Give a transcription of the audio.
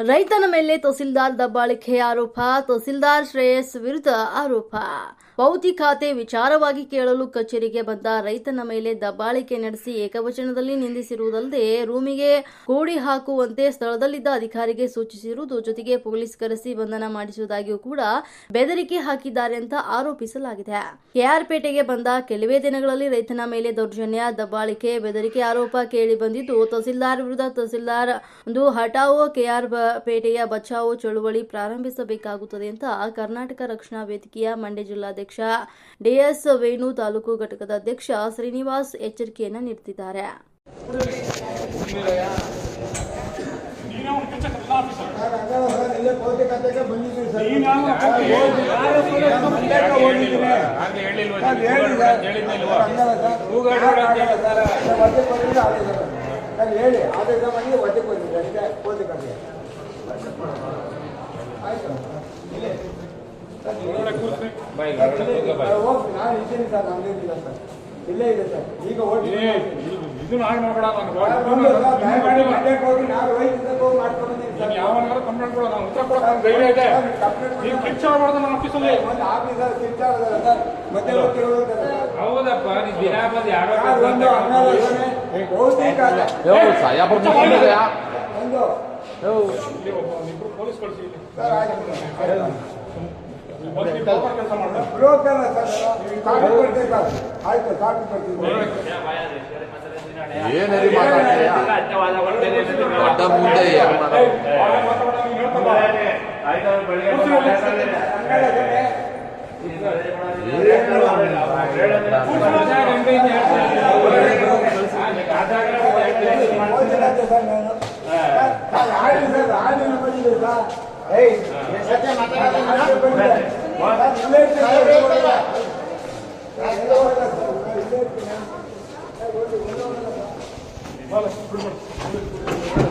ರೈತನ ಮೇಲೆ ತಹಸೀಲ್ದಾರ್ ದಬ್ಬಾಳಿಕೆ ಆರೋಪ. ತಹಸೀಲ್ದಾರ್ ಶ್ರೇಯಸ್ ವಿರುದ್ಧ ಆರೋಪ. ಪೌತಿ ಖಾತೆ ವಿಚಾರವಾಗಿ ಕೇಳಲು ಕಚೇರಿಗೆ ಬಂದ ರೈತನ ಮೇಲೆ ದಬ್ಬಾಳಿಕೆ ನಡೆಸಿ ಏಕವಚನದಲ್ಲಿ ನಿಂದಿಸಿರುವುದಲ್ಲದೆ ರೂಮಿಗೆ ಕೋಡಿ ಹಾಕುವಂತೆ ಸ್ಥಳದಲ್ಲಿದ್ದ ಅಧಿಕಾರಿಗೆ ಸೂಚಿಸಿರುವುದು, ಜೊತೆಗೆ ಪೊಲೀಸ್ ಕರೆಸಿ ಬಂಧನ ಮಾಡಿಸುವುದಾಗಿಯೂ ಕೂಡ ಬೆದರಿಕೆ ಹಾಕಿದ್ದಾರೆ ಅಂತ ಆರೋಪಿಸಲಾಗಿದೆ. ಕೆಆರ್ಪೇಟೆಗೆ ಬಂದ ಕೆಲವೇ ದಿನಗಳಲ್ಲಿ ರೈತನ ಮೇಲೆ ದೌರ್ಜನ್ಯ, ದಬ್ಬಾಳಿಕೆ, ಬೆದರಿಕೆ ಆರೋಪ ಕೇಳಿ ಬಂದಿದ್ದು, ತಹಸೀಲ್ದಾರ್ ವಿರುದ್ಧ ತಹಸೀಲ್ದಾರ್ ಒಂದು ಹಟಾವೋ ಕೆಆರ್ ಪೇಟೆಯ ಬಚಾವೋ ಚಳುವಳಿ ಪ್ರಾರಂಭಿಸಬೇಕಾಗುತ್ತದೆ ಅಂತ ಕರ್ನಾಟಕ ರಕ್ಷಣಾ ವೇದಿಕೆಯ ಮಂಡ್ಯ ಜಿಲ್ಲಾಧ್ಯಕ್ಷ ಡಿಎಸ್ ವೇಣು, ತಾಲೂಕು ಘಟಕದ ಅಧ್ಯಕ್ಷ ಶ್ರೀನಿವಾಸ್ ಎಚ್ಚರಿಕೆಯನ್ನ ನೀಡುತ್ತಿದ್ದಾರೆ. ಹೇಳಿ ಆದೇಶ ಮಾಡಿ ಒದ್ದೆ ಕೊಟ್ಟಿದ್ದಾರೆ ನಾನು ಇದ್ದೀನಿ ಸರ್, ನಮ್ದೇನಿಲ್ಲ ಸರ್, ಇಲ್ಲೇ ಇದೆ ಸರ್. ಈಗ ಹೋಗಿ ಹೋಗಿ ನಾವು ವೈದ್ಯಕ್ಕೆ ಹೋಗಿ ಮಾಡ್ಕೊಂಡು ಮತ್ತೆ ಏನೇರಿ ದೊಡ್ಡ ಮುಂದೆ Vale,